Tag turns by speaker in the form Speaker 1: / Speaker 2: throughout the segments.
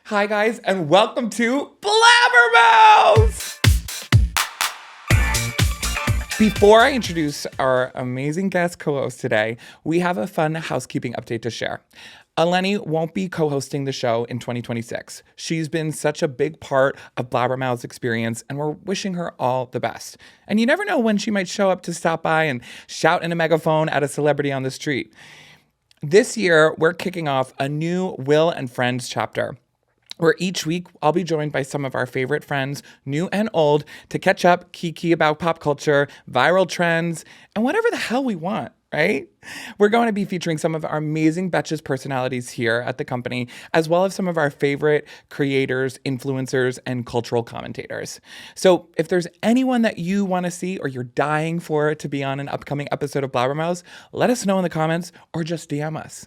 Speaker 1: Hi, guys, and welcome to Blabbermouths! Before I introduce our amazing guest co-host today, we have a fun housekeeping update to share. Eleni won't be co-hosting the show in 2026. She's been such a big part of Blabbermouth's experience, and we're wishing her all the best. And you never know when she might show up to stop by and shout in a megaphone at a celebrity on the street. This year, we're kicking off a new Will and Friends chapter, where each week I'll be joined by some of our favorite friends, new and old, to catch up, kiki about pop culture, viral trends, and whatever the hell we want, right? We're going to be featuring some of our amazing Betches personalities here at the company, as well as some of our favorite creators, influencers, and cultural commentators. So if there's anyone that you want to see or you're dying for to be on an upcoming episode of Blabbermouths, let us know in the comments or just DM us.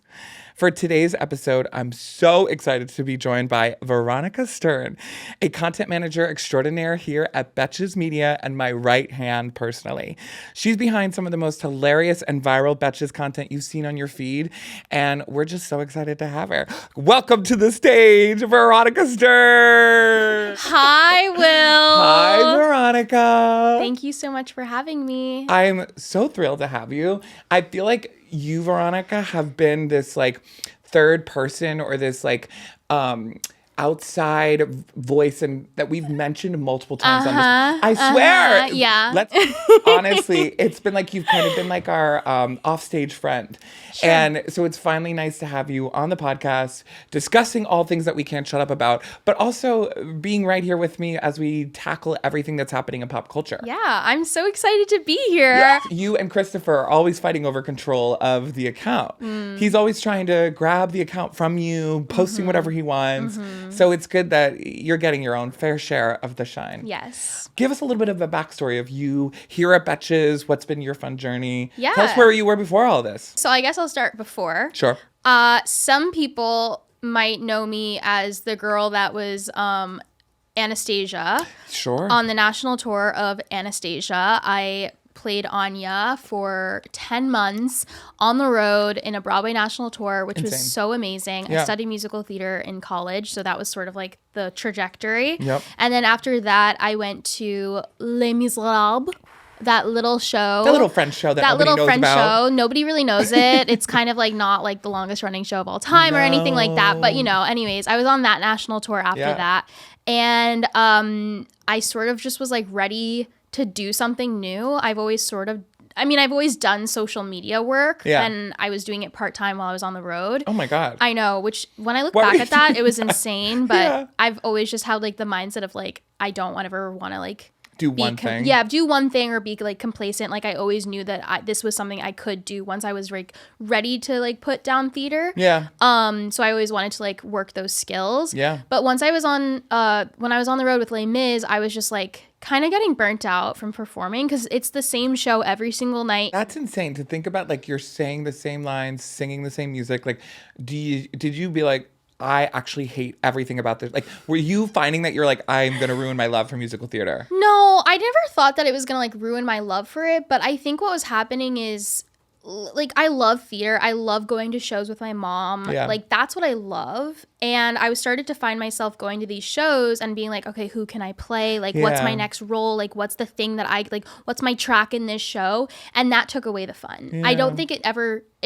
Speaker 1: For today's episode, I'm so excited to be joined by Veronica Stern, a content manager extraordinaire here at Betches Media and my right hand personally. She's behind some of the most hilarious and viral Betches content you've seen on your feed, and we're just so excited to have her. Welcome to the stage, Veronica Stern.
Speaker 2: Hi, Will.
Speaker 1: Hi, Veronica.
Speaker 2: Thank you so much for having me.
Speaker 1: I'm so thrilled to have you. I feel like you, Veronica, have been this like third person or this like outside voice and that we've mentioned multiple times on this. I swear.
Speaker 2: Yeah.
Speaker 1: Honestly, it's been like you've kind of been like our offstage friend. Sure. And so it's finally nice to have you on the podcast discussing all things that we can't shut up about, but also being right here with me as we tackle everything that's happening in pop culture.
Speaker 2: Yeah, I'm so excited to be here.
Speaker 1: Yeah. You and Christopher are always fighting over control of the account. He's always trying to grab the account from you, posting whatever he wants. So it's good that you're getting your own fair share of the shine.
Speaker 2: Yes.
Speaker 1: Give us a little bit of a backstory of you here at Betches. What's been your fun journey?
Speaker 2: Yeah.
Speaker 1: Tell us where you were before all this.
Speaker 2: So I guess I'll start before.
Speaker 1: Sure.
Speaker 2: Some people might know me as the girl that was Anastasia.
Speaker 1: Sure.
Speaker 2: On the national tour of Anastasia. I played Anya for 10 months on the road in a Broadway national tour, which
Speaker 1: Insane.
Speaker 2: was so amazing.
Speaker 1: Yeah.
Speaker 2: I studied musical theater in college, so that was sort of like the trajectory.
Speaker 1: Yep.
Speaker 2: And then after that, I went to Les Miserables, that little show.
Speaker 1: That little French show that nobody knows about.
Speaker 2: Show. Nobody really knows it. It's kind of like not like the longest running show of all time or anything like that. But, you know, anyways, I was on that national tour after that. And I sort of just was like ready to do something new. I've always done social media work, and I was doing it part-time while I was on the road.
Speaker 1: Oh my God.
Speaker 2: I know, which when I look back at that, it was insane, but I've always just had like the mindset of like, I don't ever want to like
Speaker 1: do one thing.
Speaker 2: Yeah, do one thing or be like complacent. Like I always knew that this was something I could do once I was like ready to like put down theater.
Speaker 1: Yeah.
Speaker 2: So I always wanted to like work those skills.
Speaker 1: Yeah.
Speaker 2: But once I was on, when I was on the road with Les Mis, I was just like kind of getting burnt out from performing because it's the same show every single night.
Speaker 1: That's insane to think about. Like you're saying the same lines, singing the same music. Like, did you be like, I actually hate everything about this? Like, were you finding that you're like, I'm going to ruin my love for musical theater?
Speaker 2: No, I never thought that it was going to like ruin my love for it. But I think what was happening is like, I love theater. I love going to shows with my mom.
Speaker 1: Yeah.
Speaker 2: Like, that's what I love. And I started to find myself going to these shows and being like, okay, who can I play? Like, what's my next role? Like, what's the thing that like, what's my track in this show? And that took away the fun.
Speaker 1: Yeah.
Speaker 2: I don't think it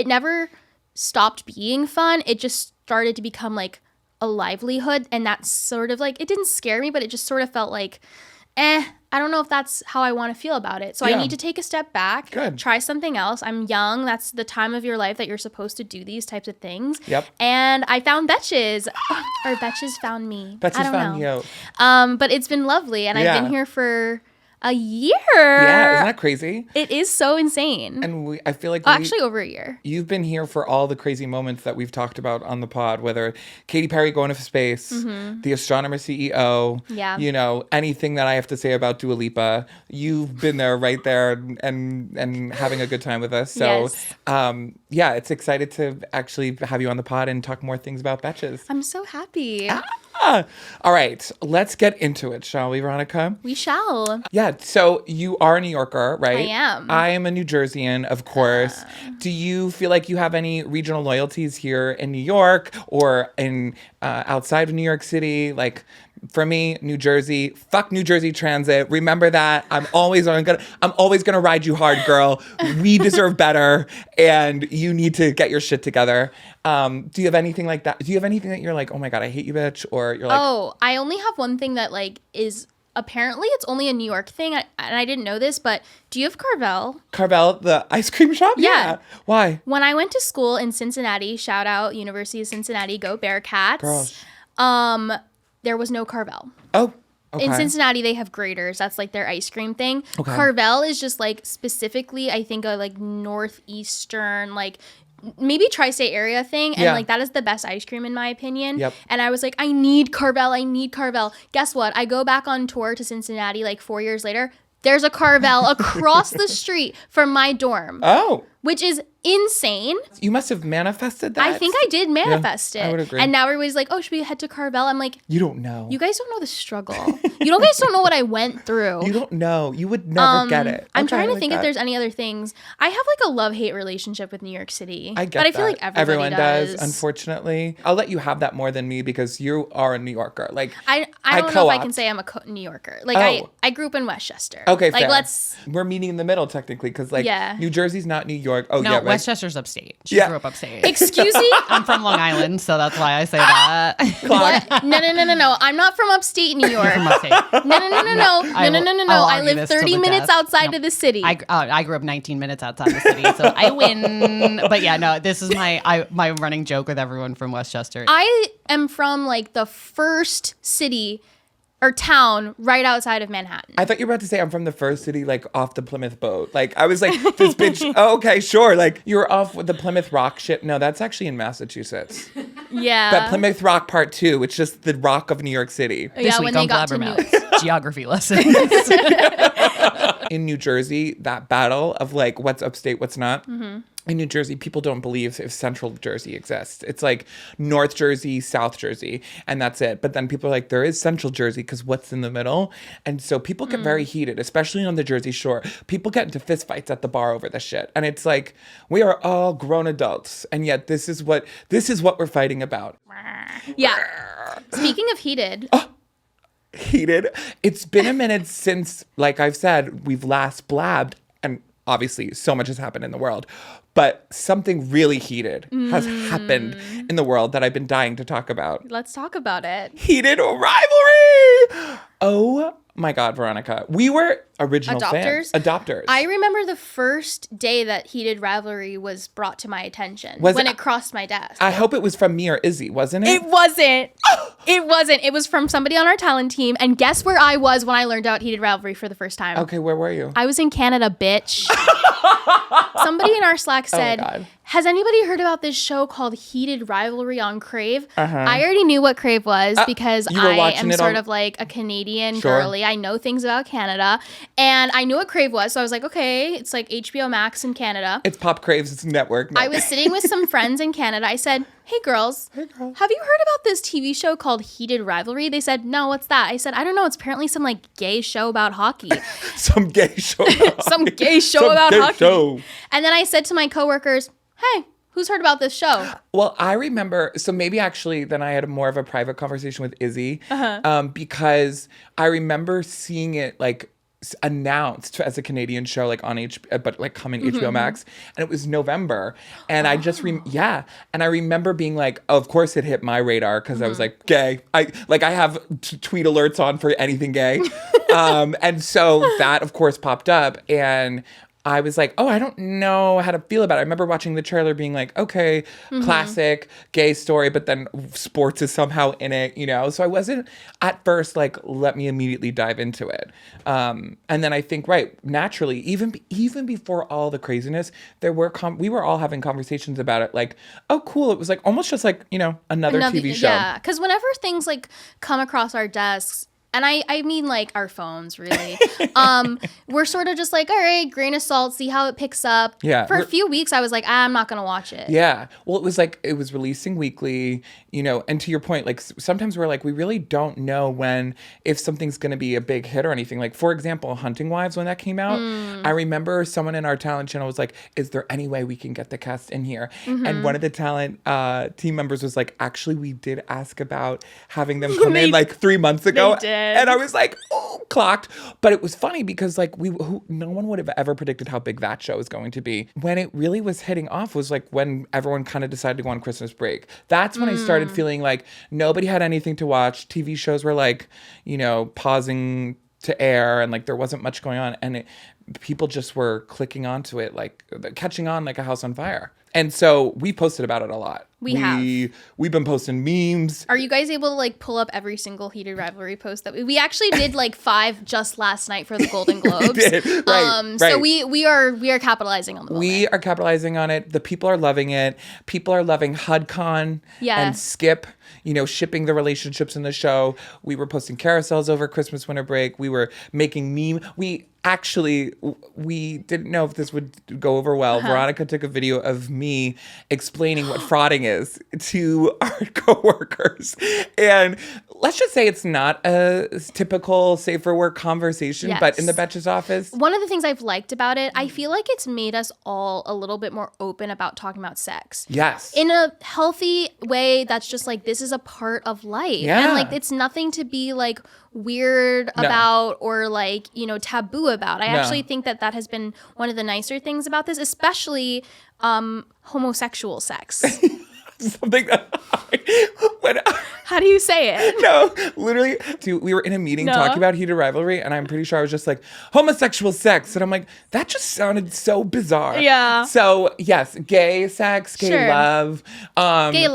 Speaker 2: never stopped being fun. It just started to become like a livelihood. And that's sort of like, it didn't scare me, but it just sort of felt like, I don't know if that's how I want to feel about it. So I need to take a step back, try something else. I'm young. That's the time of your life that you're supposed to do these types of things.
Speaker 1: Yep.
Speaker 2: And I found Betches, or Betches found me.
Speaker 1: Betches found you.
Speaker 2: But it's been lovely. And I've been here for a year.
Speaker 1: Yeah, isn't that crazy?
Speaker 2: It is so insane.
Speaker 1: And I feel like
Speaker 2: actually over a year.
Speaker 1: You've been here for all the crazy moments that we've talked about on the pod, whether Katy Perry going to space, the astronomer CEO, you know, anything that I have to say about Dua Lipa. You've been there, right there, and having a good time with us. So, it's excited to actually have you on the pod and talk more things about Betches.
Speaker 2: I'm so happy.
Speaker 1: All right, let's get into it, shall we, Veronica?
Speaker 2: We shall.
Speaker 1: Yeah, so you are a New Yorker, right?
Speaker 2: I am.
Speaker 1: I am a New Jerseyan, of course. Do you feel like you have any regional loyalties here in New York or in outside of New York City? Like, for me, New Jersey, fuck New Jersey Transit. Remember that. I'm always gonna ride you hard, girl. We deserve better, and you need to get your shit together. Do you have anything like that? Do you have anything that you're like, oh my God, I hate you, bitch? Or you're like,
Speaker 2: Oh, I only have one thing that like is apparently it's only a New York thing, and I didn't know this, but do you have Carvel?
Speaker 1: Carvel, the ice cream shop?
Speaker 2: Yeah.
Speaker 1: Why?
Speaker 2: When I went to school in Cincinnati, shout out University of Cincinnati, go Bearcats.
Speaker 1: Girls.
Speaker 2: There was no Carvel.
Speaker 1: Oh, okay.
Speaker 2: In Cincinnati, they have Graders. That's like their ice cream thing.
Speaker 1: Okay.
Speaker 2: Carvel is just like specifically, I think, a like northeastern, like maybe tri-state area thing. And like that is the best ice cream in my opinion.
Speaker 1: Yep.
Speaker 2: And I was like, I need Carvel. I need Carvel. Guess what? I go back on tour to Cincinnati like 4 years later. There's a Carvel across the street from my dorm.
Speaker 1: Oh.
Speaker 2: Which is insane.
Speaker 1: You must have manifested that.
Speaker 2: I think I did manifest it.
Speaker 1: I would agree.
Speaker 2: And now everybody's like, oh, should we head to Carvel? I'm like,
Speaker 1: you don't know.
Speaker 2: you guys don't know the struggle. You guys don't know what I went through.
Speaker 1: You don't know. You would never get it.
Speaker 2: I'm
Speaker 1: Okay,
Speaker 2: trying to
Speaker 1: like
Speaker 2: think
Speaker 1: that.
Speaker 2: if there's any other things. I have like a love-hate relationship with New York City.
Speaker 1: I get
Speaker 2: but I feel
Speaker 1: that.
Speaker 2: like everyone
Speaker 1: does. Unfortunately, I'll let you have that more than me because you are a New Yorker. Like
Speaker 2: I don't know if I can say I'm a New Yorker. Like I grew up in Westchester.
Speaker 1: Okay,
Speaker 2: like
Speaker 1: fair. We're meeting in the middle technically because like New Jersey's not New York. Oh
Speaker 3: no,
Speaker 1: yeah, right?
Speaker 3: Westchester's upstate. She grew up upstate.
Speaker 2: Excuse me?
Speaker 3: I'm from Long Island, so that's why I say that.
Speaker 2: What? No. I'm not from upstate New York.
Speaker 3: From upstate.
Speaker 2: No. I
Speaker 3: argue
Speaker 2: live
Speaker 3: this till
Speaker 2: 30
Speaker 3: the
Speaker 2: minutes
Speaker 3: death.
Speaker 2: outside of the city.
Speaker 3: I grew up 19 minutes outside the city, so I win. But yeah, no, this is my running joke with everyone from Westchester.
Speaker 2: I am from like the first city or town right outside of Manhattan.
Speaker 1: I thought you were about to say I'm from the first city, like off the Plymouth boat. Like I was like, this bitch. Oh, okay, sure. Like you're off with the Plymouth Rock ship. No, that's actually in Massachusetts.
Speaker 2: Yeah.
Speaker 1: But Plymouth Rock Part 2, it's just the Rock of New York City.
Speaker 3: This week
Speaker 2: when they
Speaker 3: on
Speaker 2: got to
Speaker 3: Blabbermouths, geography lessons.
Speaker 1: In New Jersey, that battle of like what's upstate, what's not. Mm-hmm. In New Jersey, people don't believe if Central Jersey exists. It's like North Jersey, South Jersey, and that's it. But then people are like, there is Central Jersey because what's in the middle? And so people get very heated, especially on the Jersey Shore. People get into fistfights at the bar over this shit. And it's like, we are all grown adults. And yet this is what we're fighting about.
Speaker 2: Yeah. Speaking of heated.
Speaker 1: Heated. It's been a minute since, like I've said, we've last blabbed. And obviously so much has happened in the world. But something really heated has happened in the world that I've been dying to talk about.
Speaker 2: Let's talk about it.
Speaker 1: Heated Rivalry! Oh my God, Veronica. We were original fans. Adopters.
Speaker 2: I remember the first day that Heated Rivalry was brought to my attention. When it crossed my desk.
Speaker 1: I hope it was from me or Izzy, wasn't it?
Speaker 2: It wasn't. It wasn't. It was from somebody on our talent team. And guess where I was when I learned about Heated Rivalry for the first time?
Speaker 1: Okay, where were you?
Speaker 2: I was in Canada, bitch. Somebody in our Slack said, has anybody heard about this show called Heated Rivalry on Crave? I already knew what Crave was because I am sort of like a Canadian girly. I know things about Canada. And I knew what Crave was. So I was like, okay, it's like HBO Max in Canada.
Speaker 1: It's Pop Crave's network. No.
Speaker 2: I was sitting with some friends in Canada. I said, hey girls, have you heard about this TV show called Heated Rivalry? They said, no, what's that? I said, I don't know. It's apparently some like gay show about hockey.
Speaker 1: Some gay show about
Speaker 2: Some
Speaker 1: hockey.
Speaker 2: gay show about hockey.
Speaker 1: Show.
Speaker 2: And then I said to my coworkers, hey, who's heard about this show?
Speaker 1: Well, I remember, so maybe actually then I had more of a private conversation with Izzy because I remember seeing it like announced as a Canadian show like on but like coming HBO Max, and it was November, and I just and I remember being like, oh, of course it hit my radar because I was like, gay. I have tweet alerts on for anything gay, and so that of course popped up, and I was like, oh, I don't know how to feel about it. I remember watching the trailer being like, okay, classic gay story, but then sports is somehow in it, you know? So I wasn't at first like, let me immediately dive into it. And then I think, right, naturally, even before all the craziness, we were all having conversations about it like, oh, cool. It was like almost just like, you know, another TV show.
Speaker 2: Yeah, because whenever things like come across our desks, and I mean like our phones really. We're sort of just like, all right, grain of salt, see how it picks up.
Speaker 1: Yeah.
Speaker 2: For a few weeks I was like, I'm not gonna watch it.
Speaker 1: Yeah. Well, it was like it was releasing weekly. and to your point, like sometimes we're like, we really don't know if something's going to be a big hit or anything. Like, for example, Hunting Wives, when that came out, I remember someone in our talent channel was like, is there any way we can get the cast in here? And one of the talent team members was like, actually, we did ask about having them come in like 3 months ago.
Speaker 2: They did.
Speaker 1: And I was like, oh, clocked. But it was funny because like no one would have ever predicted how big that show was going to be. When it really was hitting off was like when everyone kind of decided to go on Christmas break. That's when I started feeling like nobody had anything to watch. TV shows were like, pausing to air and like there wasn't much going on. And people just were clicking onto it, like catching on like a house on fire. And so we posted about it a lot. We've been posting memes.
Speaker 2: Are you guys able to like pull up every single Heated Rivalry post that we actually did like 5 just last night for the Golden Globes?
Speaker 1: We did. Right.
Speaker 2: So we are capitalizing on the moment.
Speaker 1: We are capitalizing on it. The people are loving it. People are loving HUDCon and Skip, shipping the relationships in the show. We were posting carousels over Christmas winter break. We were making we didn't know if this would go over well. Veronica took a video of me explaining what frauding is to our coworkers. And let's just say it's not a typical safe for work conversation, but in the Betch's office.
Speaker 2: One of the things I've liked about it, I feel like it's made us all a little bit more open about talking about sex.
Speaker 1: Yes.
Speaker 2: In a healthy way that's just like, this is a part of life.
Speaker 1: Yeah.
Speaker 2: And like, it's nothing to be like weird about or like, taboo about. I actually think that has been one of the nicer things about this, especially homosexual sex.
Speaker 1: Something that
Speaker 2: How do you say it?
Speaker 1: No, literally, we were in a meeting talking about Heated Rivalry, and I'm pretty sure I was just like, homosexual sex. And I'm like, that just sounded so bizarre.
Speaker 2: Yeah.
Speaker 1: So, yes, gay sex, gay love.
Speaker 2: Gay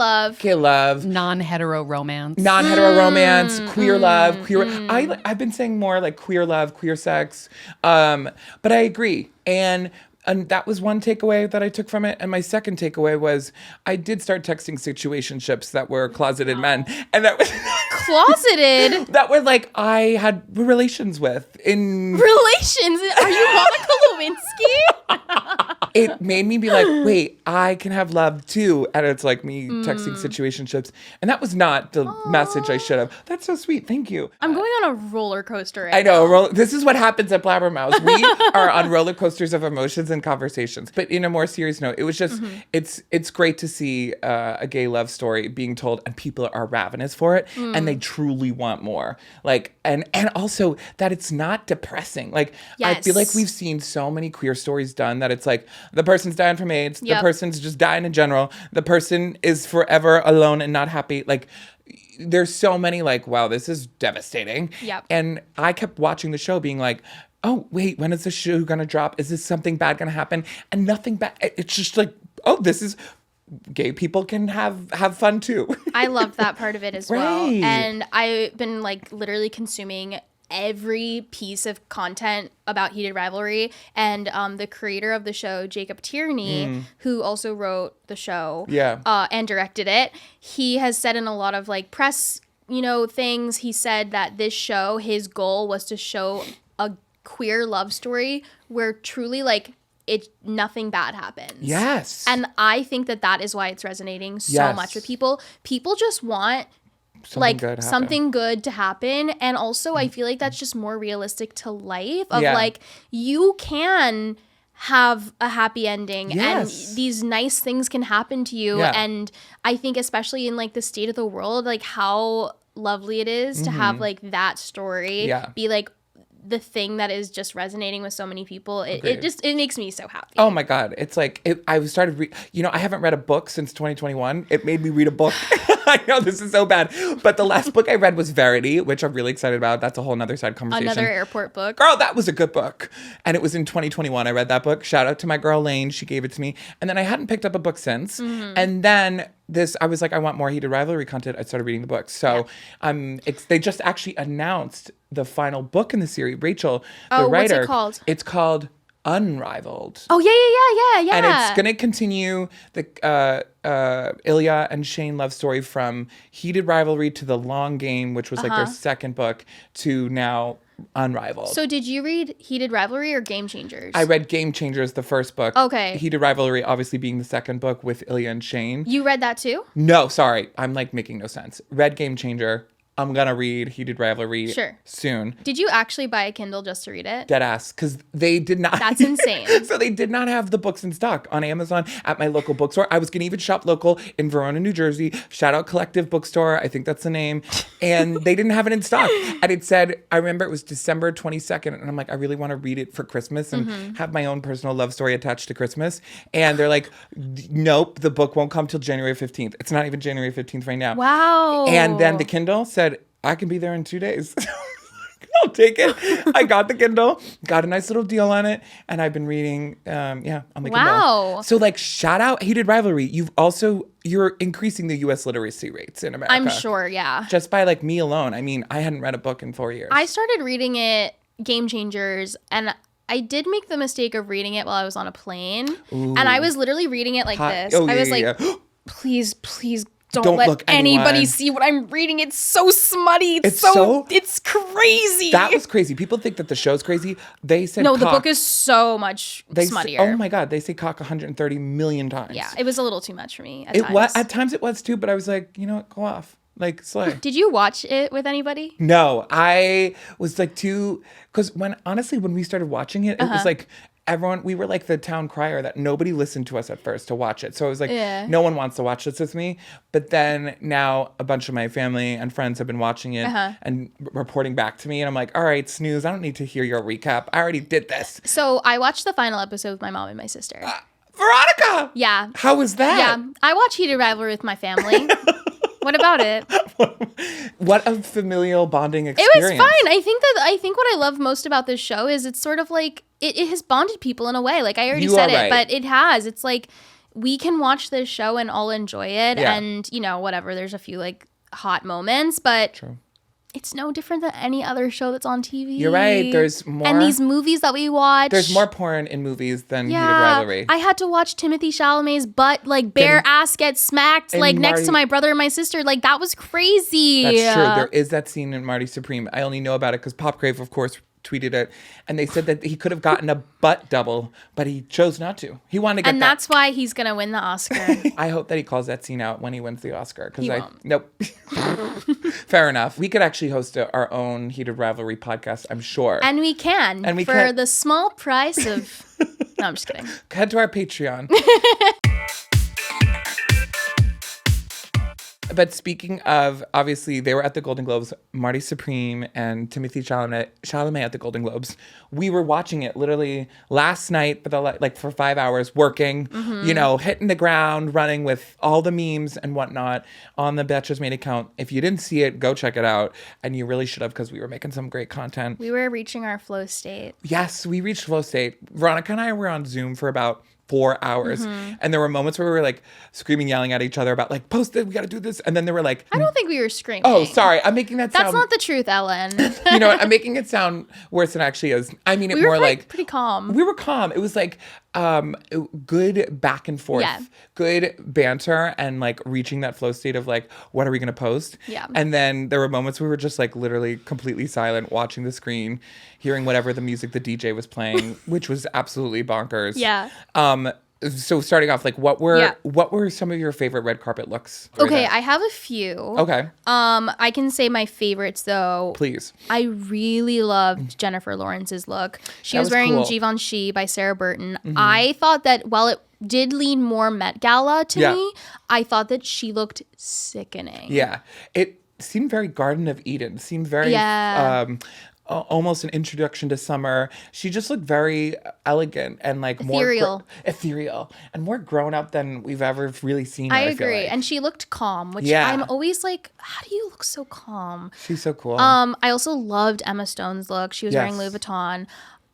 Speaker 2: love.
Speaker 3: Non-hetero romance.
Speaker 1: Non-hetero romance, queer love, queer. I've been saying more like queer love, queer sex. But I agree. And that was one takeaway that I took from it. And my second takeaway was I did start texting situationships that were closeted men. And that was...
Speaker 2: Closeted?
Speaker 1: That were like I had relations with.
Speaker 2: Relations? Are you Monica Lewinsky?
Speaker 1: It made me be like, wait, I can have love too. And it's like me texting situationships. And that was not the message I should have. That's so sweet. Thank you.
Speaker 2: I'm going on a roller coaster right
Speaker 1: I know. This is what happens at Blabbermouths. We are on roller coasters of emotions and conversations. But in a more serious note, it was just, it's great to see a gay love story being told and people are ravenous for it. And they truly want more. Like, and also that it's not depressing. Like, I feel like we've seen so many queer stories done that it's like, the person's dying from AIDS. The person's just dying in general. The person is forever alone and not happy. Like, there's so many like, wow, this is devastating.
Speaker 2: Yep.
Speaker 1: And I kept watching the show being like, oh, wait, when is the shoe going to drop? Is this something bad going to happen? And nothing bad. It's just like, oh, this is... gay people can have fun too.
Speaker 2: I loved that part of it as well. And I've been like literally consuming every piece of content about Heated Rivalry, and the creator of the show, Jacob Tierney, who also wrote the show and directed it, he has said in a lot of like press things, he said that this show, his goal was to show a queer love story where truly like nothing bad happens.
Speaker 1: Yes.
Speaker 2: And I think that is why it's resonating so much with people. People just want something good to happen. And also I feel like that's just more realistic to life of like, you can have a happy ending and these nice things can happen to you. And I think especially in like the state of the world, like how lovely it is to have like that story be like the thing that is just resonating with so many people. It makes me so happy.
Speaker 1: Oh my God. It's like, I started, I haven't read a book since 2021. It made me read a book. I know this is so bad. But the last book I read was Verity, which I'm really excited about. That's a whole nother side conversation.
Speaker 2: Another airport book.
Speaker 1: Girl, that was a good book. And it was in 2021. I read that book. Shout out to my girl Lane. She gave it to me. And then I hadn't picked up a book since. And then I was like, I want more Heated Rivalry content. I started reading the books. So they just actually announced the final book in the series. Rachel, the writer.
Speaker 2: What's it called?
Speaker 1: It's called Unrivaled.
Speaker 2: Oh, yeah.
Speaker 1: And it's going to continue the Ilya and Shane love story from Heated Rivalry to The Long Game, which was like their second book, to now unrivaled.
Speaker 2: So did you read Heated Rivalry or Game Changers?
Speaker 1: I read Game Changers, the first book.
Speaker 2: Okay.
Speaker 1: Heated Rivalry, obviously being the second book with Ilya and Shane.
Speaker 2: You read that too?
Speaker 1: No, sorry. I'm like making no sense. Read Game Changer. I'm going to read Heated Rivalry soon.
Speaker 2: Did you actually buy a Kindle just to read it?
Speaker 1: Deadass, because they did not.
Speaker 2: That's insane.
Speaker 1: So they did not have the books in stock on Amazon at my local bookstore. I was going to even shop local in Verona, New Jersey. Shout out Collective Bookstore. I think that's the name. And they didn't have it in stock. And it said, I remember it was December 22nd. And I'm like, I really want to read it for Christmas and have my own personal love story attached to Christmas. And they're like, nope, the book won't come till January 15th. It's not even January 15th right now.
Speaker 2: Wow.
Speaker 1: And then the Kindle said, I can be there in 2 days. I'll take it. I got the Kindle, got a nice little deal on it, and I've been reading, on the Kindle.
Speaker 2: Wow.
Speaker 1: So like, shout out Heated Rivalry. You're increasing the U.S. literacy rates in America.
Speaker 2: I'm sure, yeah.
Speaker 1: Just by like me alone. I mean, I hadn't read a book in 4 years.
Speaker 2: I started reading it, Game Changers, and I did make the mistake of reading it while I was on a plane.
Speaker 1: Ooh.
Speaker 2: And I was literally reading it like this.
Speaker 1: Oh,
Speaker 2: I was
Speaker 1: yeah.
Speaker 2: please
Speaker 1: Don't
Speaker 2: let
Speaker 1: look
Speaker 2: anybody
Speaker 1: anyone.
Speaker 2: see what I'm reading. It's so smutty. It's crazy.
Speaker 1: That was crazy. People think that the show's crazy. They said
Speaker 2: No, the
Speaker 1: cock.
Speaker 2: book is so much smuttier.
Speaker 1: Oh my God. They say cock 130 million times.
Speaker 2: Yeah, it was a little too much for me at
Speaker 1: It
Speaker 2: times.
Speaker 1: was, at times it was too, but I was like, you know what? Go off. Like, slay.
Speaker 2: Did you watch it with anybody?
Speaker 1: No, I was like because when we started watching it, it was like we were like the town crier that nobody listened to us at first to watch it. So I was like, no one wants to watch this with me. But then now a bunch of my family and friends have been watching it and reporting back to me. And I'm like, all right, snooze, I don't need to hear your recap. I already did this.
Speaker 2: So I watched the final episode with my mom and my sister.
Speaker 1: Veronica!
Speaker 2: Yeah.
Speaker 1: How was that?
Speaker 2: Yeah. I watch Heated Rivalry with my family. What about it?
Speaker 1: What a familial bonding
Speaker 2: It
Speaker 1: experience.
Speaker 2: was fine. I think what I love most about this show is it's sort of like it has bonded people in a way. Like I already said it, but it has. It's like we can watch this show and all enjoy it, and whatever. There's a few like hot moments, but
Speaker 1: True.
Speaker 2: It's no different than any other show that's on TV.
Speaker 1: You're right. There's more.
Speaker 2: And these movies that we watch.
Speaker 1: There's more porn in movies than Heated Rivalry.
Speaker 2: I had to watch Timothee Chalamet's butt, like bare ass get smacked, like next to my brother and my sister. Like that was crazy.
Speaker 1: That's true. There is that scene in Marty Supreme. I only know about it because Popgrave, of course, tweeted it, and they said that he could have gotten a butt double, but he chose not to. He wanted to get
Speaker 2: and
Speaker 1: that.
Speaker 2: that's why he's gonna win the Oscar.
Speaker 1: I hope that he calls that scene out when he wins the Oscar.
Speaker 2: He won't.
Speaker 1: Nope. Fair enough. We could actually host our own Heated Rivalry podcast, I'm sure.
Speaker 2: And we can.
Speaker 1: And we
Speaker 2: for
Speaker 1: can.
Speaker 2: the small price of. No, I'm just kidding.
Speaker 1: Head to our Patreon. But speaking of, obviously, they were at the Golden Globes, Marty Supreme and Timothee Chalamet at the Golden Globes. We were watching it literally last night for 5 hours, working, hitting the ground, running with all the memes and whatnot on the Betches Made account. If you didn't see it, go check it out. And you really should have, because we were making some great content.
Speaker 2: We were reaching our flow state.
Speaker 1: Yes, we reached flow state. Veronica and I were on Zoom for about 4 hours. And there were moments where we were like screaming, yelling at each other about like, post it, we got to do this. And then they were like,
Speaker 2: I don't think we were screaming.
Speaker 1: oh, sorry. I'm making that sound.
Speaker 2: That's not the truth, Ellen.
Speaker 1: You know what? I'm making it sound worse than it actually is. I mean,
Speaker 2: we were pretty calm.
Speaker 1: We were calm. It was like good back and forth, good banter, and like reaching that flow state of like, what are we going to post?
Speaker 2: Yeah.
Speaker 1: And then there were moments we were just like literally completely silent, watching the screen, hearing whatever the music the DJ was playing, which was absolutely bonkers.
Speaker 2: Yeah.
Speaker 1: So starting off, like, what were some of your favorite red carpet looks?
Speaker 2: Okay, I have a few.
Speaker 1: Okay.
Speaker 2: I can say my favorites though.
Speaker 1: Please.
Speaker 2: I really loved Jennifer Lawrence's look. She
Speaker 1: That
Speaker 2: was
Speaker 1: was
Speaker 2: wearing
Speaker 1: cool.
Speaker 2: Givenchy by Sarah Burton. I thought that while it did lean more Met Gala to me, I thought that she looked sickening.
Speaker 1: Yeah. It seemed very Garden of Eden. It seemed very almost an introduction to summer. She just looked very elegant and like
Speaker 2: Ethereal.
Speaker 1: more ethereal and more grown up than we've ever really seen her,
Speaker 2: I
Speaker 1: I feel
Speaker 2: agree.
Speaker 1: like.
Speaker 2: And she looked calm, which
Speaker 1: Yeah.
Speaker 2: I'm always like, how do you look so calm?
Speaker 1: She's so cool.
Speaker 2: I also loved Emma Stone's look. She was wearing Louis Vuitton.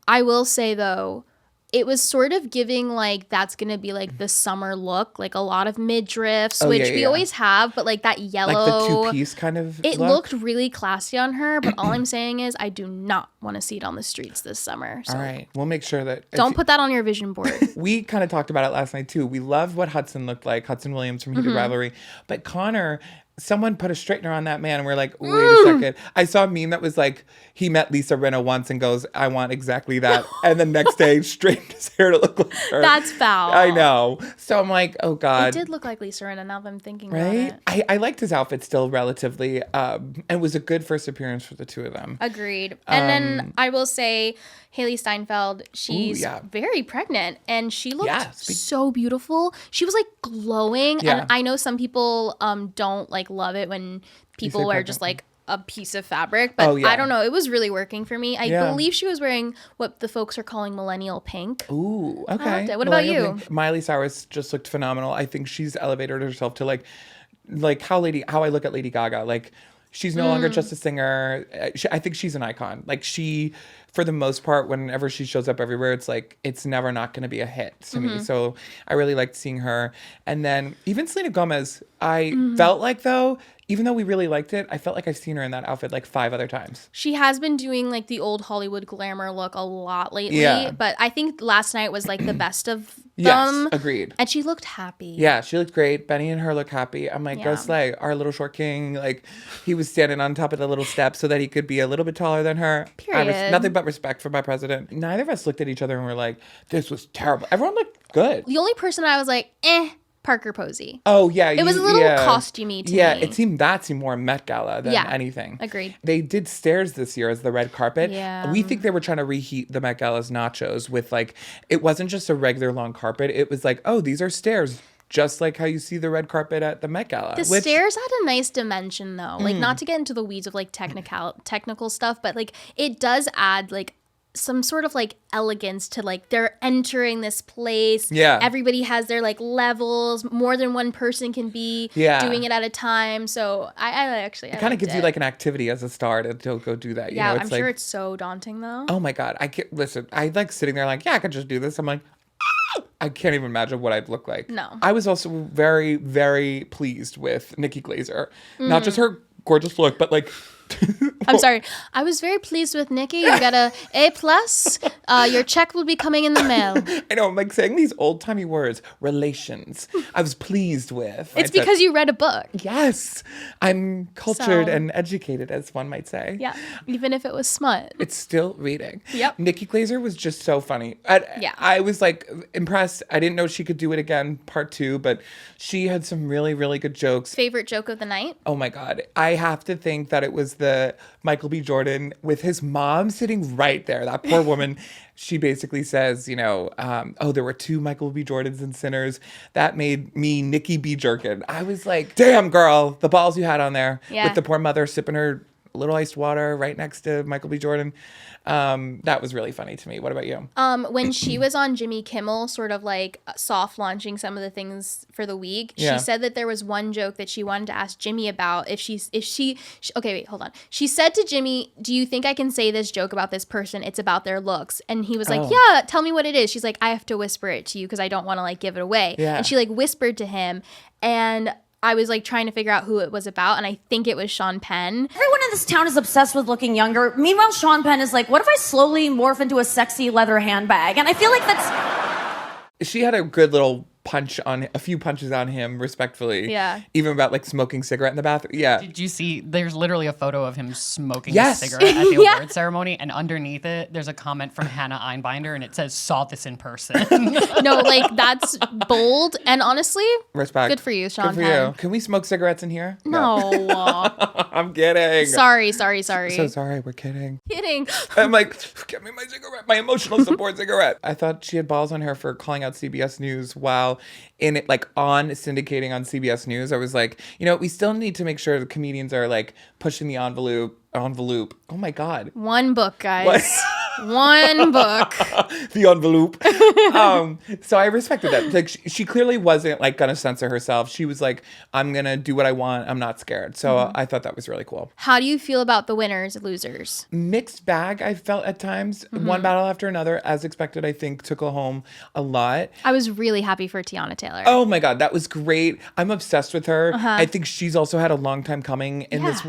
Speaker 2: I will say though, it was sort of giving like that's gonna be like the summer look, like a lot of midriffs, which we always have, but like that yellow,
Speaker 1: like the two-piece kind of
Speaker 2: it
Speaker 1: look.
Speaker 2: looked really classy on her. But all I'm saying is I do not want to see it on the streets this summer. So
Speaker 1: All right. We'll make sure that
Speaker 2: don't put that on your vision board.
Speaker 1: we kind of talked about it last night too. We loved what Hudson looked like, Hudson Williams from Heated Rivalry. But Connor, someone put a straightener on that man. And we're like, wait a second. I saw a meme that was like, he met Lisa Rinna once and goes, I want exactly that. And the next day straightened his hair to look like her.
Speaker 2: That's foul.
Speaker 1: I know. So I'm like, oh God.
Speaker 2: It did look like Lisa Rinna now that I'm thinking
Speaker 1: Right?
Speaker 2: about it.
Speaker 1: I liked his outfit still relatively. And it was a good first appearance for the two of them.
Speaker 2: Agreed. And then I will say Haley Steinfeld, she's very pregnant and she looked so beautiful. She was like glowing.
Speaker 1: Yeah.
Speaker 2: And I know some people don't like love it when people wear just like a piece of fabric, but I don't know. It was really working for me. I believe she was wearing what the folks are calling millennial pink.
Speaker 1: Ooh, okay.
Speaker 2: What about you?
Speaker 1: Pink. Miley Cyrus just looked phenomenal. I think she's elevated herself to like how I look at Lady Gaga. Like she's no longer just a singer. I think she's an icon. Like she, for the most part, whenever she shows up everywhere, it's like it's never not going to be a hit to me. So I really liked seeing her. And then even Selena Gomez, I felt like though, even though we really liked it, I felt like I've seen her in that outfit like 5 other times.
Speaker 2: She has been doing like the old Hollywood glamour look a lot lately.
Speaker 1: Yeah.
Speaker 2: But I think last night was like the best of them.
Speaker 1: Yes, agreed.
Speaker 2: And she looked happy.
Speaker 1: Yeah, she looked great. Benny and her look happy. I'm like, go slay. Our little short king, like he was standing on top of the little step so that he could be a little bit taller than her.
Speaker 2: Period.
Speaker 1: Nothing but respect for my president. Neither of us looked at each other and were like, this was terrible. Everyone looked good.
Speaker 2: The only person I was like, Parker Posey.
Speaker 1: Oh, yeah.
Speaker 2: It was a little costumey to me.
Speaker 1: Yeah, it seemed more Met Gala than anything.
Speaker 2: Agreed.
Speaker 1: They did stairs this year as the red carpet.
Speaker 2: Yeah.
Speaker 1: We think they were trying to reheat the Met Gala's nachos with like, it wasn't just a regular long carpet. It was like, oh, these are stairs. Just like how you see the red carpet at the Met Gala.
Speaker 2: The stairs had a nice dimension though. Like not to get into the weeds of like technical stuff, but like it does add like some sort of like elegance to like they're entering this place.
Speaker 1: Yeah.
Speaker 2: Everybody has their like levels. More than one person can be doing it at a time. So I
Speaker 1: kind of gives you like an activity as a star to go do that. You know,
Speaker 2: I'm sure it's so daunting though.
Speaker 1: Oh my God. Listen, I like sitting there like, yeah, I could just do this. I'm like, I can't even imagine what I'd look like.
Speaker 2: No.
Speaker 1: I was also very, very pleased with Nikki Glaser. Not just her gorgeous look, but like...
Speaker 2: I'm sorry. I was very pleased with Nikki. You got A+. Your check will be coming in the mail.
Speaker 1: I know. I'm like saying these old-timey words. Relations. I was pleased with.
Speaker 2: It's because you read a book.
Speaker 1: Yes. I'm cultured and educated, as one might say.
Speaker 2: Yeah. Even if it was smut.
Speaker 1: It's still reading.
Speaker 2: Yep.
Speaker 1: Nikki Glaser was just so funny. I was like impressed. I didn't know she could do it again, part 2, but she had some really, really good jokes.
Speaker 2: Favorite joke of the night?
Speaker 1: Oh my God. I have to think that it was the Michael B. Jordan with his mom sitting right there. That poor woman. She basically says, you know, there were 2 Michael B. Jordans and Sinners. That made me Nikki B. Jerkin. I was like, damn, girl, the balls you had on there with the poor mother sipping her little iced water right next to Michael B. Jordan. That was really funny to me. What about you?
Speaker 2: When she was on Jimmy Kimmel, sort of like soft launching some of the things for the week, she said that there was one joke that she wanted to ask Jimmy about. Okay, wait, hold on. She said to Jimmy, "Do you think I can say this joke about this person? It's about their looks." And he was like, "Yeah, tell me what it is." She's like, "I have to whisper it to you because I don't want to like give it away."
Speaker 1: Yeah.
Speaker 2: And she like whispered to him, and I was like trying to figure out who it was about, and I think it was Sean Penn.
Speaker 4: Everyone in this town is obsessed with looking younger. Meanwhile, Sean Penn is like, what if I slowly morph into a sexy leather handbag? And I feel like that's...
Speaker 1: She had a good little a few punches on him, respectfully.
Speaker 2: Yeah.
Speaker 1: Even about like smoking cigarette in the bathroom. Yeah.
Speaker 3: Did you see, there's literally a photo of him smoking a cigarette at the award ceremony, and underneath it, there's a comment from Hannah Einbinder, and it says, saw this in person.
Speaker 2: No, like, that's bold, and honestly,
Speaker 1: respect.
Speaker 2: Good for you, Sean
Speaker 1: Good for
Speaker 2: Penn.
Speaker 1: you. Can we smoke cigarettes in here?
Speaker 2: No.
Speaker 1: I'm kidding.
Speaker 2: Sorry.
Speaker 1: So sorry, we're kidding.
Speaker 2: Kidding.
Speaker 1: I'm like, get me my cigarette, my emotional support cigarette. I thought she had balls on her for calling out CBS News while in it, like on syndicating on CBS News. I was like, you know, we still need to make sure the comedians are like pushing the envelope. Oh my God.
Speaker 2: One book, guys. One book.
Speaker 1: The envelope. So I respected that. Like she clearly wasn't like gonna censor herself. She was like, I'm gonna do what I want. I'm not scared. So I thought that was really cool.
Speaker 2: How do you feel about the winners, losers?
Speaker 1: Mixed bag, I felt at times. One battle after another, as expected, I think took home a lot.
Speaker 2: I was really happy for Tiana Taylor.
Speaker 1: Oh my God, that was great. I'm obsessed with her. I think she's also had a long time coming in this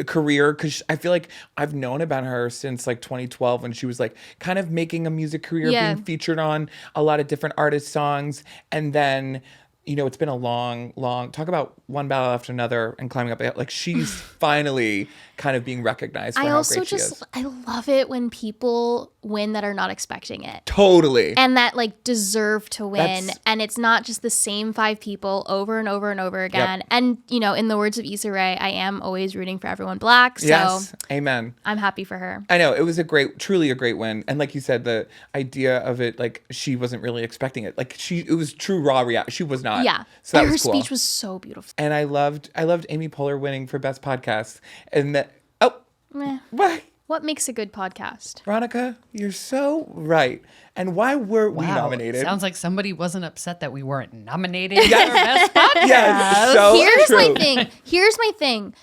Speaker 1: career, because I feel like I've known about her since like 2012 when she was like kind of making a music career, being featured on a lot of different artist songs. And then it's been a long, talk about one battle after another and climbing up. Like she's finally kind of being recognized for how great she is.
Speaker 2: I love it when people win that are not expecting it.
Speaker 1: Totally.
Speaker 2: And that like deserve to win. And it's not just the same 5 people over and over and over again.
Speaker 1: Yep.
Speaker 2: And, in the words of Issa Rae, I am always rooting for everyone Black. So
Speaker 1: yes. Amen.
Speaker 2: I'm happy for her.
Speaker 1: I know. It was truly a great win. And like you said, the idea of it, like she wasn't really expecting it. Like it was true raw reaction. She was not.
Speaker 2: Yeah.
Speaker 1: So that
Speaker 2: and her
Speaker 1: was cool.
Speaker 2: speech was so beautiful.
Speaker 1: And I loved Amy Poehler winning for Best Podcast. And that,
Speaker 2: Meh.
Speaker 1: why?
Speaker 2: What makes a good podcast?
Speaker 1: Veronica, you're so right. And why were we nominated?
Speaker 3: Sounds like somebody wasn't upset that we weren't nominated for Best Podcast.
Speaker 1: Yes, so
Speaker 2: Here's
Speaker 1: true.
Speaker 2: my thing.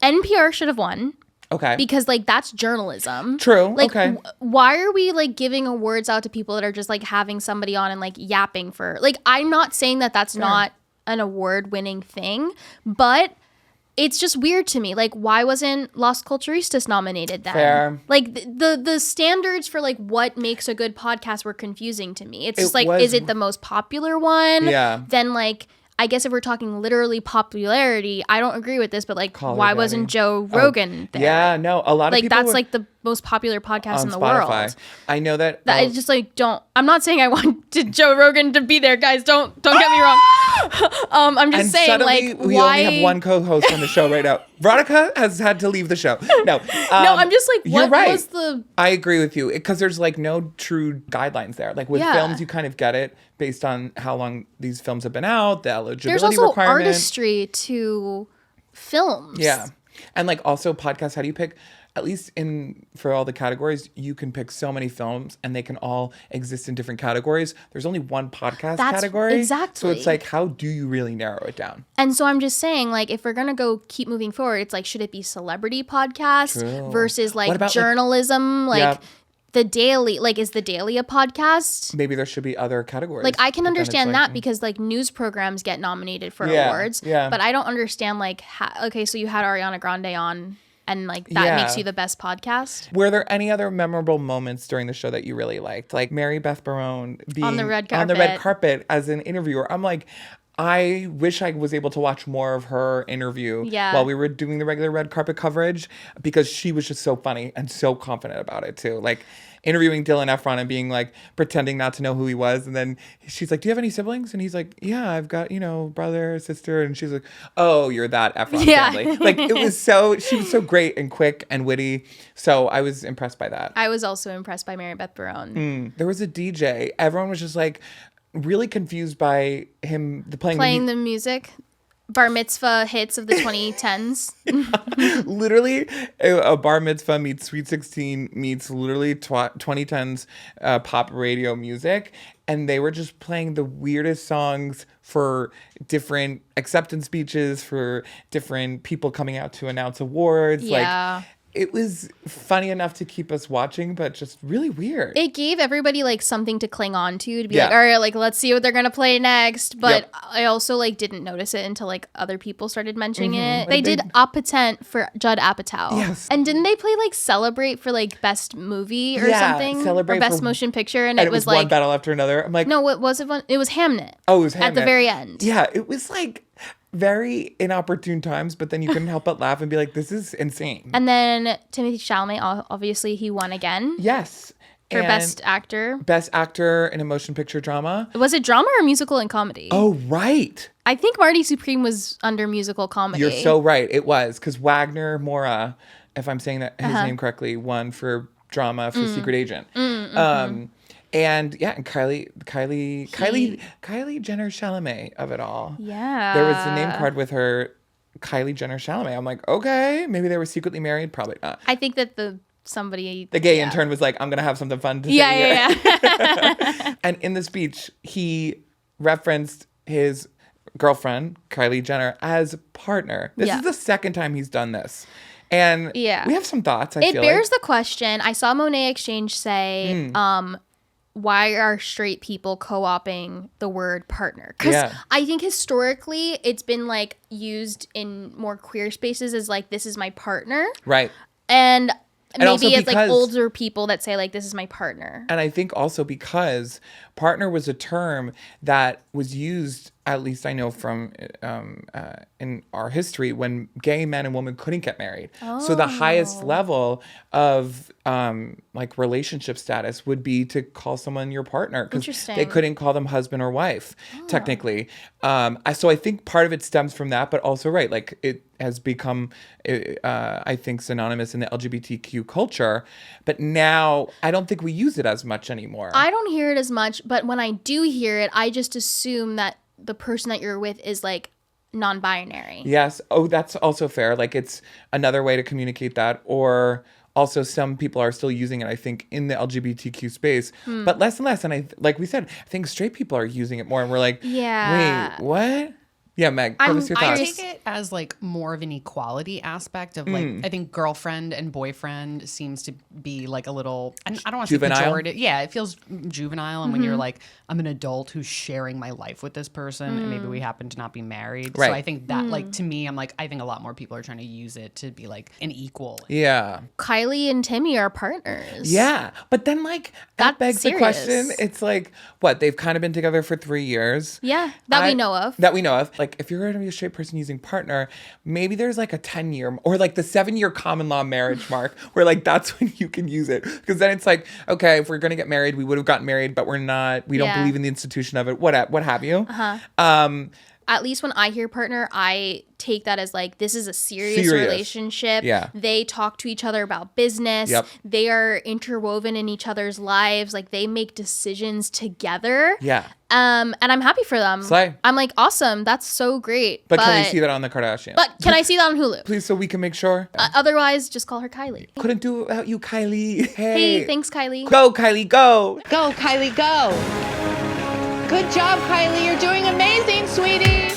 Speaker 2: NPR should have won.
Speaker 1: Okay.
Speaker 2: Because like that's journalism.
Speaker 1: True.
Speaker 2: Like,
Speaker 1: okay.
Speaker 2: Why are we like giving awards out to people that are just like having somebody on and like yapping for like? I'm not saying that that's not an award-winning thing, but it's just weird to me. Like, why wasn't Las Culturistas nominated then?
Speaker 1: Fair.
Speaker 2: Like the standards for like what makes a good podcast were confusing to me. It's just like, is it the most popular one?
Speaker 1: Yeah.
Speaker 2: Then like, I guess if we're talking literally popularity, I don't agree with this, but like, why wasn't Joe Rogan there?
Speaker 1: Yeah, no, a lot of
Speaker 2: like
Speaker 1: people
Speaker 2: that's like the most popular podcast
Speaker 1: on
Speaker 2: in the
Speaker 1: Spotify.
Speaker 2: world.
Speaker 1: I know that.
Speaker 2: I just like don't. I'm not saying I wanted Joe Rogan to be there, guys. Don't get me wrong. I'm just saying
Speaker 1: suddenly,
Speaker 2: like
Speaker 1: we
Speaker 2: why
Speaker 1: only have one co-host on the show right now. Veronica has had to leave the show. No,
Speaker 2: no, I'm just like,
Speaker 1: you're
Speaker 2: what
Speaker 1: right.
Speaker 2: was the?
Speaker 1: I agree with you because there's like no true guidelines there. Like with
Speaker 2: Yeah.
Speaker 1: films, you kind of get it based on how long these films have been out, the eligibility
Speaker 2: There's also
Speaker 1: requirement.
Speaker 2: artistry to films.
Speaker 1: Yeah, and like also podcasts. How do you pick? At least for all the categories, you can pick so many films and they can all exist in different categories. There's only one podcast category.
Speaker 2: Exactly.
Speaker 1: So it's like, how do you really narrow it down?
Speaker 2: And so I'm just saying, like, if we're gonna go keep moving forward, it's like, should it be celebrity podcast versus like
Speaker 1: What about,
Speaker 2: journalism? Like the Daily, like, is the Daily a podcast?
Speaker 1: Maybe there should be other categories.
Speaker 2: Like, I can
Speaker 1: But then it's
Speaker 2: understand
Speaker 1: like,
Speaker 2: that because like news programs get nominated for
Speaker 1: Yeah,
Speaker 2: awards.
Speaker 1: yeah.
Speaker 2: But I don't understand like, okay, so you had Ariana Grande on. And like that makes you the best podcast.
Speaker 1: Were there any other memorable moments during the show that you really liked? Like Mary Beth Barone being
Speaker 2: On the red
Speaker 1: carpet as an interviewer. I'm like, I wish I was able to watch more of her interview while we were doing the regular red carpet coverage because she was just so funny and so confident about it too. Like interviewing Dylan Efron and being like pretending not to know who he was, and then she's like, "Do you have any siblings?" And he's like, "Yeah, I've got brother, sister," and she's like, "Oh, you're that Efron family." Like she was so great and quick and witty. So I was impressed by that.
Speaker 2: I was also impressed by Mary Beth Barone.
Speaker 1: There was a DJ. Everyone was just like really confused by him playing
Speaker 2: the music. Bar mitzvah hits of the 2010s.
Speaker 1: Literally, a bar mitzvah meets Sweet 16 meets literally 2010s pop radio music. And they were just playing the weirdest songs for different acceptance speeches, for different people coming out to announce awards.
Speaker 2: Yeah.
Speaker 1: Like, it was funny enough to keep us watching, but just really weird.
Speaker 2: It gave everybody like something to cling on to be like, all right, like let's see what they're gonna play next. But I also like didn't notice it until like other people started mentioning it. They did Appetent for Judd Apatow.
Speaker 1: Yes.
Speaker 2: And didn't they play like Celebrate for like best movie or something?
Speaker 1: Celebrate
Speaker 2: or best
Speaker 1: for,
Speaker 2: motion picture, and
Speaker 1: it
Speaker 2: was
Speaker 1: one
Speaker 2: like
Speaker 1: battle after another. I'm like,
Speaker 2: no, what was it? It was Hamnet.
Speaker 1: Oh, it was Hamnet
Speaker 2: at the very end.
Speaker 1: Yeah, it was like very inopportune times, but then you couldn't help but laugh and be like, this is insane.
Speaker 2: And then Timothee Chalamet, obviously he won again.
Speaker 1: Yes.
Speaker 2: For best actor.
Speaker 1: Best actor in a motion picture drama.
Speaker 2: Was it drama or musical and comedy?
Speaker 1: Oh, right.
Speaker 2: I think Marty Supreme was under musical comedy.
Speaker 1: You're so right. It was because Wagner Mora, if I'm saying that his name correctly, won for drama for Secret Agent. And and Kylie Jenner Chalamet of it all.
Speaker 2: Yeah.
Speaker 1: There was a name card with her, Kylie Jenner Chalamet. I'm like, okay, maybe they were secretly married. Probably not.
Speaker 2: I think that the
Speaker 1: gay intern was like, I'm gonna have something fun to say here.
Speaker 2: Yeah.
Speaker 1: And in the speech, he referenced his girlfriend, Kylie Jenner, as partner. This is the second time he's done this. And we have some thoughts, I feel like.
Speaker 2: It bears the question. I saw Monet Exchange say, why are straight people co-opting the word partner? Because I think historically it's been like used in more queer spaces as like, this is my partner.
Speaker 1: Right.
Speaker 2: And maybe it's like older people that say like, this is my partner.
Speaker 1: And I think also because partner was a term that was used at least I know from in our history, when gay men and women couldn't get married. So the highest level of like relationship status would be to call someone your partner, because
Speaker 2: Interesting.
Speaker 1: they couldn't call them husband or wife technically. So I think part of it stems from that, but also like it has become I think synonymous in the LGBTQ culture, but now I don't think we use it as much anymore.
Speaker 2: I don't hear it as much, but when I do hear it, I just assume that the person that you're with is like non-binary.
Speaker 1: Yes. Oh, that's also fair. Like it's another way to communicate that. Or also some people are still using it, I think, in the LGBTQ space, but less and less. And like we said, I think straight people are using it more, and we're like,
Speaker 2: Yeah.
Speaker 1: wait, what? Yeah, Meg, give us your
Speaker 3: I
Speaker 1: thoughts.
Speaker 3: take it as like more of an equality aspect of like, I think girlfriend and boyfriend seems to be like a little, I don't want to say
Speaker 1: Juvenile?
Speaker 3: pejorative. Yeah, it feels juvenile. And when you're like, I'm an adult who's sharing my life with this person and maybe we happen to not be married.
Speaker 1: Right.
Speaker 3: So I think that like, to me, I'm like, I think a lot more people are trying to use it to be like an equal.
Speaker 1: Yeah.
Speaker 2: Kylie and Timmy are partners.
Speaker 1: Yeah. But then like that
Speaker 2: That's
Speaker 1: begs the question.
Speaker 2: serious.
Speaker 1: It's like, what? They've kind of been together for 3 years.
Speaker 2: Yeah, that we know of.
Speaker 1: That we know of. Like if you're going to be a straight person using partner, maybe there's like a 10-year or like the 7-year common law marriage mark where like that's when you can use it. Because then it's like, okay, if we're going to get married, we would have gotten married, but we're not. We don't
Speaker 2: Yeah.
Speaker 1: believe in the institution of it. What have you.
Speaker 2: At least when I hear partner, I take that as like, this is a serious
Speaker 1: Serious.
Speaker 2: relationship.
Speaker 1: Yeah.
Speaker 2: They talk to each other about business.
Speaker 1: Yep.
Speaker 2: They are interwoven in each other's lives. Like they make decisions together.
Speaker 1: Yeah.
Speaker 2: And I'm happy for them.
Speaker 1: Slay.
Speaker 2: I'm like, awesome. That's so great.
Speaker 1: But can we see that on the Kardashians?
Speaker 2: But can I see that on Hulu?
Speaker 1: Please, so we can make sure.
Speaker 2: Otherwise, just call her Kylie.
Speaker 1: Couldn't do it without you, Kylie.
Speaker 2: Hey, thanks, Kylie.
Speaker 1: Go, Kylie, go.
Speaker 5: Go, Kylie, go. Good job, Kylie. You're doing amazing, sweetie.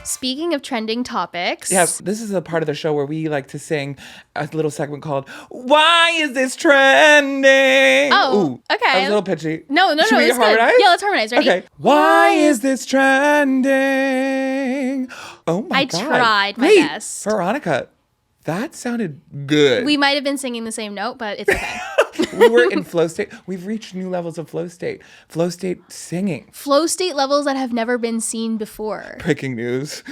Speaker 2: Speaking of trending topics.
Speaker 1: Yes, this is a part of the show where we like to sing a little segment called "Why Is This Trending?"
Speaker 2: Oh, okay.
Speaker 1: I was a little pitchy.
Speaker 2: No,
Speaker 1: Should we
Speaker 2: it's good.
Speaker 1: harmonize?
Speaker 2: Yeah, let's harmonize. Ready?
Speaker 1: Okay. Why is this trending? Oh my
Speaker 2: I
Speaker 1: god!
Speaker 2: tried my
Speaker 1: Wait,
Speaker 2: best.
Speaker 1: Veronica, that sounded good.
Speaker 2: We might have been singing the same note, but it's okay.
Speaker 1: We were in flow state. We've reached new levels of flow state. Flow state singing.
Speaker 2: Flow state levels that have never been seen before.
Speaker 1: Breaking news.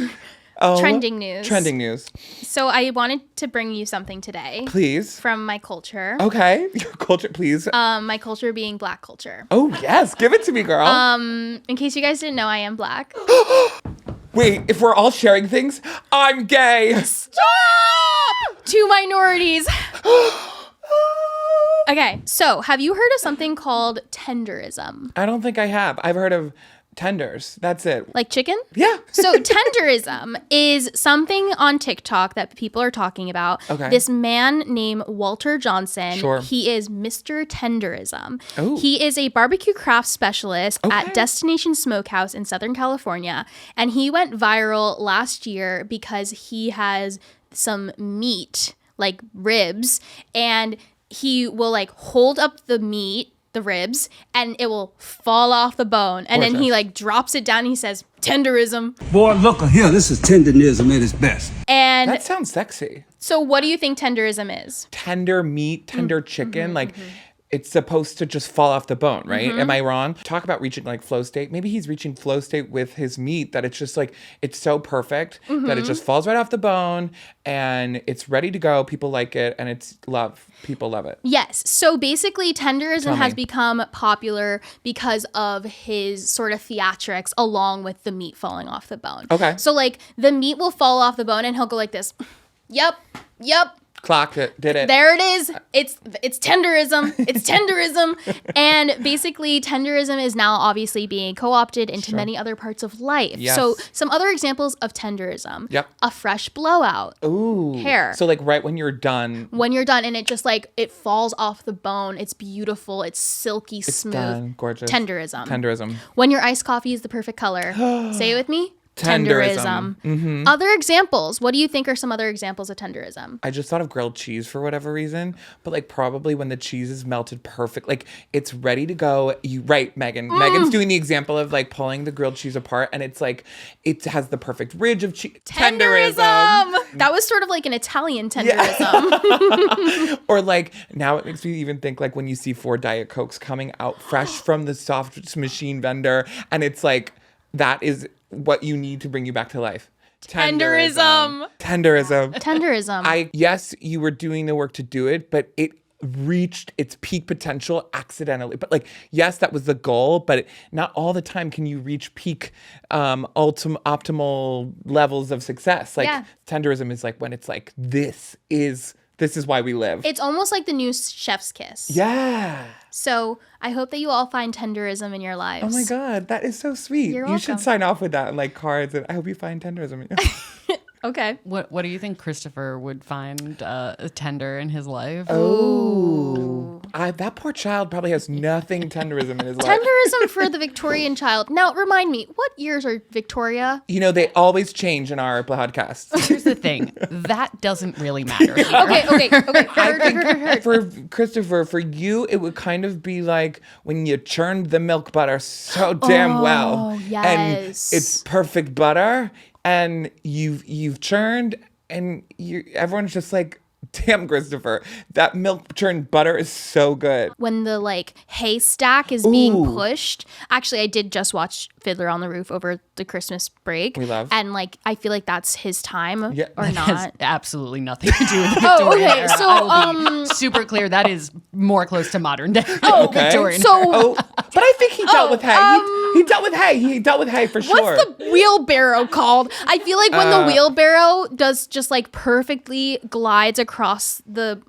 Speaker 1: Oh,
Speaker 2: Trending news.
Speaker 1: Trending news.
Speaker 2: So I wanted to bring you something today
Speaker 1: Please.
Speaker 2: from my culture.
Speaker 1: Okay. Your culture, please.
Speaker 2: My culture being Black culture.
Speaker 1: Oh, yes. Give it to me, girl.
Speaker 2: In case you guys didn't know, I am Black.
Speaker 1: Wait, if we're all sharing things, I'm gay.
Speaker 2: Stop! Two minorities. Okay, so have you heard of something called tenderism?
Speaker 1: I don't think I have. I've heard of tenders. That's it.
Speaker 2: Like chicken?
Speaker 1: Yeah.
Speaker 2: So tenderism is something on TikTok that people are talking about.
Speaker 1: Okay.
Speaker 2: This man named Walter Johnson,
Speaker 1: Sure.
Speaker 2: he is Mr. Tenderism.
Speaker 1: Oh.
Speaker 2: He is a barbecue craft specialist
Speaker 1: Okay.
Speaker 2: at Destination Smokehouse in Southern California. And he went viral last year because he has some meat, like ribs, and he will like hold up the meat, the ribs, and it will fall off the bone. And then he
Speaker 1: Gorgeous.
Speaker 2: like drops it down and he says, tenderism.
Speaker 6: Boy, look here. This is tenderism at its best.
Speaker 2: And
Speaker 1: That sounds sexy.
Speaker 2: so what do you think tenderism is?
Speaker 1: Tender meat, tender chicken. Like, it's supposed to just fall off the bone, right? Am I wrong? Talk about reaching like flow state. Maybe he's reaching flow state with his meat that it's just like, it's so perfect that it just falls right off the bone and it's ready to go. People like it and it's love. People love it.
Speaker 2: Yes. So basically, tenderism
Speaker 1: Tell
Speaker 2: has
Speaker 1: me.
Speaker 2: become popular because of his sort of theatrics along with the meat falling off the bone.
Speaker 1: Okay.
Speaker 2: So like the meat will fall off the bone and he'll go like this. Yep.
Speaker 1: Clocked it. Did it.
Speaker 2: There it is. It's tenderism. It's tenderism. And basically tenderism is now obviously being co-opted into many other parts of life.
Speaker 1: Yes.
Speaker 2: So some other examples of tenderism.
Speaker 1: Yep.
Speaker 2: A fresh blowout.
Speaker 1: Ooh.
Speaker 2: Hair.
Speaker 1: So like right when you're done,
Speaker 2: When you're done and it just like it falls off the bone. It's beautiful. It's silky, smooth.
Speaker 1: done. Gorgeous.
Speaker 2: Tenderism.
Speaker 1: Tenderism.
Speaker 2: When your iced coffee is the perfect color. Say it with me. Tenderism.
Speaker 1: Mm-hmm.
Speaker 2: Other examples. What do you think are some other examples of tenderism?
Speaker 1: I just thought of grilled cheese for whatever reason, but like probably when the cheese is melted perfect, like it's ready to go. Right, Megan. Megan's doing the example of like pulling the grilled cheese apart, and it's like it has the perfect ridge of cheese. Tenderism.
Speaker 2: That was sort of like an Italian tenderism.
Speaker 1: Or like now it makes me even think like when you see 4 Diet Cokes coming out fresh from the soft machine vendor, and it's like that is what you need to bring you back to life.
Speaker 2: Tenderism.
Speaker 1: Yes, you were doing the work to do it, but it reached its peak potential accidentally. But like, yes, that was the goal, but not all the time can you reach peak optimal levels of success. Like tenderism is like when it's like, this is why we live.
Speaker 2: It's almost like the new chef's kiss.
Speaker 1: Yeah.
Speaker 2: So I hope that you all find tenderism in your lives.
Speaker 1: Oh my God, that is so sweet.
Speaker 2: You're
Speaker 1: You
Speaker 2: welcome.
Speaker 1: should sign off with that and like cards. And I hope you find tenderism.
Speaker 2: Okay.
Speaker 3: What do you think Christopher would find tender in his life?
Speaker 1: Oh, that poor child probably has nothing tenderism in his life.
Speaker 2: Tenderism for the Victorian child. Now, remind me, what years are Victoria?
Speaker 1: You know, they always change in our podcast.
Speaker 3: Here's the thing. That doesn't really matter. Here.
Speaker 2: Okay.
Speaker 1: I think for Christopher, for you, it would kind of be like when you churned the milk butter so damn well.
Speaker 2: Yes.
Speaker 1: And it's perfect butter, and you've churned, and everyone's just like, damn, Christopher, that milk churned butter is so good.
Speaker 2: When the like haystack is being pushed. Actually, I did just watch Fiddler on the Roof over the Christmas break.
Speaker 1: We love.
Speaker 2: And like, I feel like that's his time or
Speaker 3: Has
Speaker 2: not.
Speaker 3: absolutely nothing to do with the
Speaker 2: Oh,
Speaker 3: Victorian
Speaker 2: okay.
Speaker 3: era.
Speaker 2: So,
Speaker 3: I will be super clear. That is more close to modern day.
Speaker 1: Okay.
Speaker 3: Victorian.
Speaker 2: So
Speaker 1: But I think he dealt with hay. He dealt with hay. He dealt with hay for sure.
Speaker 2: what's the wheelbarrow called? I feel like when the wheelbarrow does just like perfectly glides across the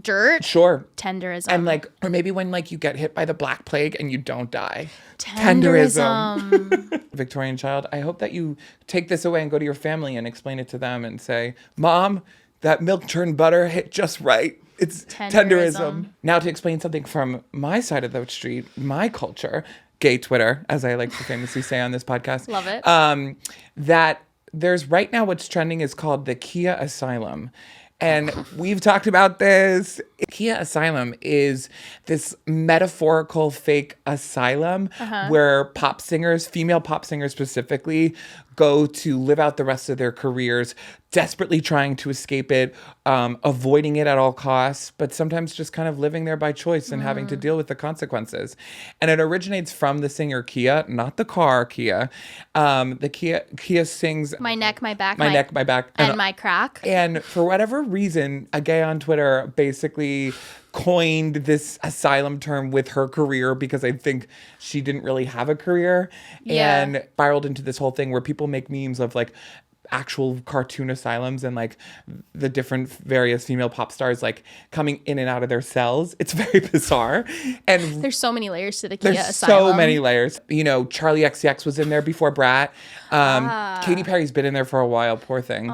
Speaker 2: dirt.
Speaker 1: Sure.
Speaker 2: Tenderism.
Speaker 1: And like, or maybe when like you get hit by the Black Plague and you don't die.
Speaker 2: Tenderism.
Speaker 1: Victorian child, I hope that you take this away and go to your family and explain it to them and say, Mom, that milk churned butter hit just right. It's tenderism. Now to explain something from my side of the street, my culture, gay Twitter, as I like to famously say on this podcast.
Speaker 2: Love it.
Speaker 1: That there's right now what's trending is called the Khia asylum. And we've talked about this. Khia asylum is this metaphorical fake asylum where pop singers, female pop singers specifically, go to live out the rest of their careers, desperately trying to escape it, avoiding it at all costs, but sometimes just kind of living there by choice and having to deal with the consequences. And it originates from the singer Khia, not the car Khia. Khia sings
Speaker 2: My neck, my back,
Speaker 1: my neck, my back,
Speaker 2: and my crack.
Speaker 1: And for whatever reason, a gay on Twitter basically coined this asylum term with her career because I think she didn't really have a career, and spiraled into this whole thing where people make memes of like actual cartoon asylums and like the different various female pop stars like coming in and out of their cells. It's very bizarre. And
Speaker 2: There's so many layers to the Khia
Speaker 1: there's
Speaker 2: asylum.
Speaker 1: so many layers. You know, Charlie XCX was in there before Brat. Katy Perry's been in there for a while, poor thing.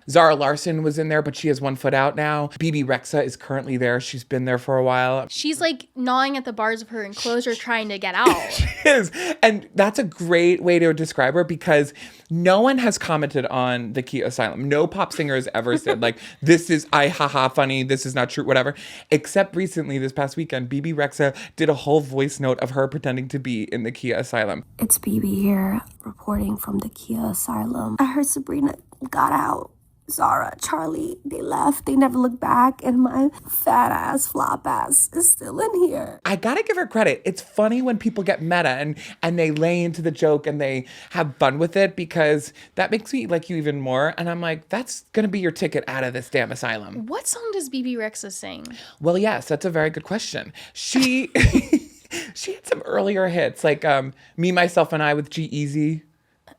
Speaker 1: Zara Larsson was in there, but she has one foot out now. BB Rexa is currently there. She's been there for a while.
Speaker 2: She's like gnawing at the bars of her enclosure trying to get out.
Speaker 1: She is. And that's a great way to describe her because no one has commented on the Khia asylum. No pop singer has ever said like, this is haha funny, this is not true, whatever. Except recently, this past weekend, BB Rexa did a whole voice note of her pretending to be in the Khia asylum.
Speaker 7: It's BB here, reporting from the Khia asylum. I heard Sabrina got out. Zara, Charlie, they left. They never looked back, and my fat ass, flop ass is still in here.
Speaker 1: I gotta give her credit. It's funny when people get meta and they lay into the joke and they have fun with it because that makes me like you even more. And I'm like, that's gonna be your ticket out of this damn asylum.
Speaker 2: What song does BB Rexa sing?
Speaker 1: Well, yes, that's a very good question. She she had some earlier hits like Me, Myself, and I with G-Eazy.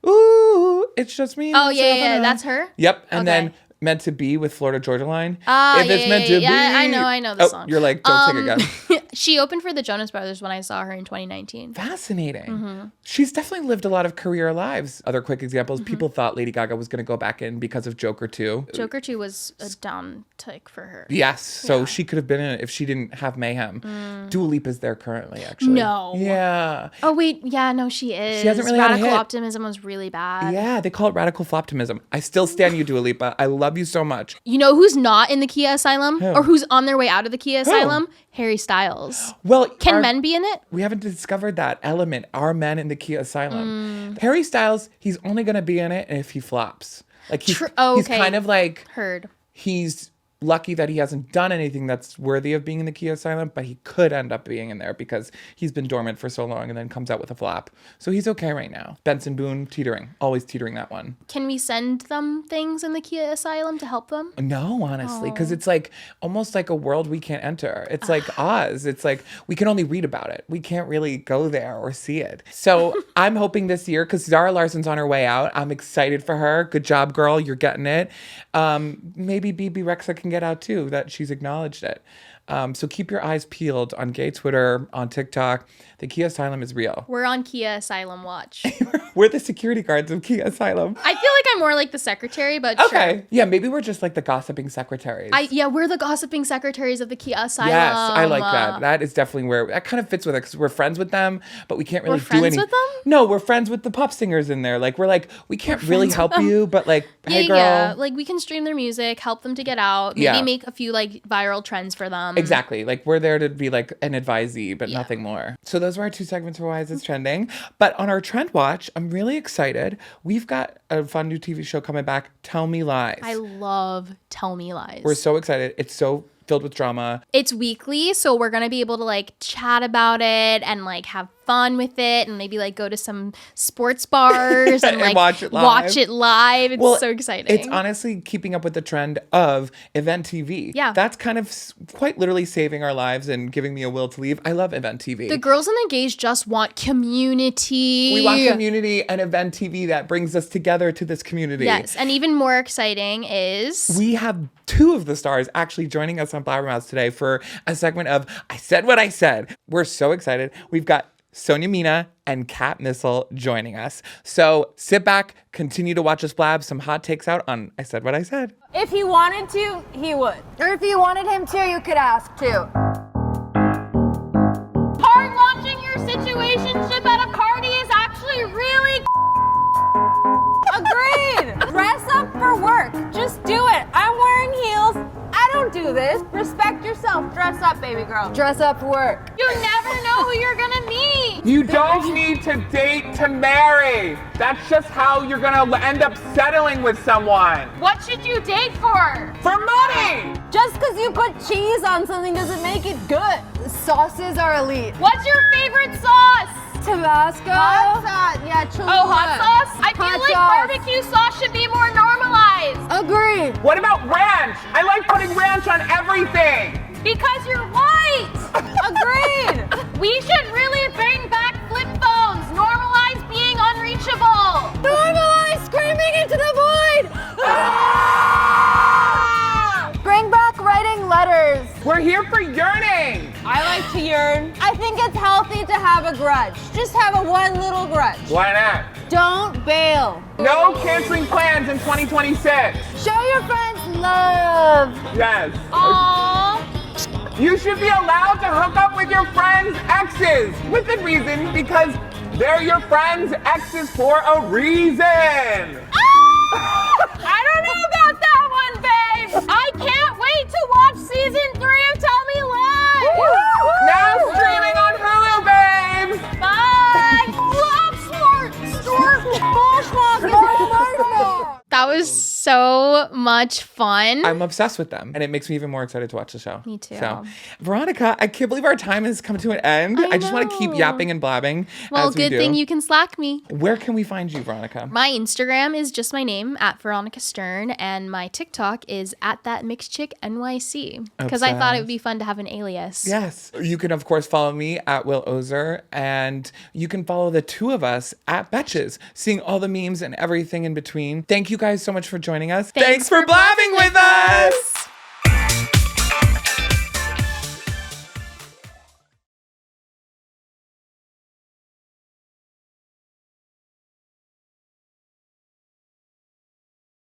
Speaker 1: Ooh, it's just me.
Speaker 2: Oh,
Speaker 1: myself,
Speaker 2: yeah,
Speaker 1: and I.
Speaker 2: that's her?
Speaker 1: Yep. And
Speaker 2: Okay.
Speaker 1: then Meant to Be with Florida Georgia Line.
Speaker 2: Ah,
Speaker 1: If it's
Speaker 2: yeah,
Speaker 1: meant
Speaker 2: yeah,
Speaker 1: to
Speaker 2: yeah.
Speaker 1: be.
Speaker 2: I know the song.
Speaker 1: You're like, don't sing again.
Speaker 2: She opened for the Jonas Brothers when I saw her in 2019.
Speaker 1: Fascinating. She's definitely lived a lot of career lives. Other quick examples, people thought Lady Gaga was going to go back in because of Joker 2.
Speaker 2: Joker 2 was a down tick for her.
Speaker 1: Yes, so she could have been in it if she didn't have Mayhem. Dua Lipa's there currently, actually.
Speaker 2: No.
Speaker 1: Yeah.
Speaker 2: Oh, wait. Yeah, no, she is.
Speaker 1: She hasn't really had a
Speaker 2: Radical
Speaker 1: hit.
Speaker 2: Optimism was really bad.
Speaker 1: Yeah, they call it radical floptimism. I still stand you, Dua Lipa. I love you so much.
Speaker 2: You know who's not in the Khia Asylum? Or who's on their way out of the Khia Asylum? Harry Styles.
Speaker 1: Well,
Speaker 2: Can men be in it?
Speaker 1: We haven't discovered that element. Are men in the Khia Asylum? Harry Styles, he's only going to be in it if he flops. Like he's kind of like
Speaker 2: Heard.
Speaker 1: he's lucky that he hasn't done anything that's worthy of being in the Khia Asylum, but he could end up being in there because he's been dormant for so long and then comes out with a flop. So he's okay right now. Benson Boone, teetering. Always teetering that one.
Speaker 2: Can we send them things in the Khia Asylum to help them?
Speaker 1: No, honestly, because it's like almost like a world we can't enter. It's like Oz. It's like we can only read about it. We can't really go there or see it. So I'm hoping this year, because Zara Larsson's on her way out, I'm excited for her. Good job, girl. You're getting it. Maybe BB Rexa can get out too, that she's acknowledged it. So keep your eyes peeled on gay Twitter, on TikTok. The Khia Asylum is real.
Speaker 2: We're on Khia Asylum watch.
Speaker 1: We're the security guards of Khia Asylum.
Speaker 2: I feel like I'm more like the secretary, but
Speaker 1: Okay.
Speaker 2: sure.
Speaker 1: Yeah, maybe we're just like the gossiping secretaries.
Speaker 2: We're the gossiping secretaries of the Khia Asylum.
Speaker 1: Yes, I like that. That is definitely where that kind of fits with it because we're friends with them, but we can't really do anything.
Speaker 2: With them?
Speaker 1: No, we're friends with the pop singers in there. Like we can't really help you, but like, hey girl.
Speaker 2: Yeah, like we can stream their music, help them to get out, maybe make a few like viral trends for them.
Speaker 1: Exactly. Like we're there to be like an advisee, but nothing more. So those were our two segments for Why Is This Trending. But on our Trend Watch, I'm really excited. We've got a fun new TV show coming back, Tell Me Lies.
Speaker 2: I love Tell Me Lies.
Speaker 1: We're so excited. It's so filled with drama.
Speaker 2: It's weekly, so we're gonna be able to like chat about it and like have fun with it and maybe like go to some sports bars and like
Speaker 1: watch it live.
Speaker 2: It's so exciting.
Speaker 1: It's honestly keeping up with the trend of event TV.
Speaker 2: Yeah.
Speaker 1: That's kind of quite literally saving our lives and giving me a will to leave. I love event TV.
Speaker 2: The girls and the gays just want community.
Speaker 1: We want community and event TV that brings us together to this community.
Speaker 2: Yes, and even more exciting is
Speaker 1: we have two of the stars actually joining us on Blabbermouths today for a segment of I Said What I Said. We're so excited. We've got Sonia Mina and Kat Missile joining us. So sit back, continue to watch us blab some hot takes out on I Said What I Said.
Speaker 8: If he wanted to, he would. Or if you wanted him to, you could ask too.
Speaker 5: Hard launching your situationship at a party is actually really
Speaker 8: Agreed! Dress up for work. Just do it. I'm wearing heels. I don't do this. Respect yourself. Dress up, baby girl. Dress up for work.
Speaker 5: You never know who you're gonna meet.
Speaker 1: You don't need to date to marry. That's just how you're gonna end up settling with someone.
Speaker 5: What should you date for?
Speaker 1: For money!
Speaker 8: Just because you put cheese on something doesn't make it good. The sauces are elite.
Speaker 5: What's your favorite sauce?
Speaker 8: Tabasco.
Speaker 5: Hot sauce.
Speaker 8: Yeah, Cholula.
Speaker 5: Oh, hot sauce? I feel
Speaker 8: Hot
Speaker 5: like
Speaker 8: sauce.
Speaker 5: barbecue sauce should be more normalized.
Speaker 8: Agreed.
Speaker 1: What about ranch? I like putting ranch on everything.
Speaker 5: Because you're white.
Speaker 8: Agreed.
Speaker 5: We should really bring back flip phones. Normalize being unreachable.
Speaker 8: Normalize screaming into the void. Bring back writing letters.
Speaker 1: We're here for yearning.
Speaker 8: I like to yearn. I think it's healthy to have a grudge. Just have a one little grudge.
Speaker 1: Why not?
Speaker 8: Don't bail.
Speaker 1: No canceling plans in 2026.
Speaker 8: Show your friends love.
Speaker 1: Yes.
Speaker 5: Aww.
Speaker 1: You should be allowed to hook up with your friends' exes. Within reason, because they're your friends' exes for a reason.
Speaker 5: I don't know about that one, babe. I can't wait to watch season 3 of Tell Me Lies.
Speaker 1: Now streaming on Hulu, babes.
Speaker 5: Bye.
Speaker 2: that was so much fun.
Speaker 1: I'm obsessed with them, and it makes me even more excited to watch the show.
Speaker 2: Me too.
Speaker 1: So, Veronica, I can't believe our time has come to an end. I just want to keep
Speaker 2: know.
Speaker 1: yapping and blabbing.
Speaker 2: Well,
Speaker 1: as we
Speaker 2: good
Speaker 1: do.
Speaker 2: thing you can Slack me.
Speaker 1: Where can we find you, Veronica?
Speaker 2: My Instagram is just my name at Veronica Stern, and my TikTok is at that mixed chick NYC because I thought it would be fun to have an alias.
Speaker 1: Yes. You can, of course, follow me at Will Ozer, and you can follow the two of us at Betches, seeing all the memes and everything in between. Thank you guys so much for joining us.
Speaker 2: Thanks
Speaker 1: for blabbing with us.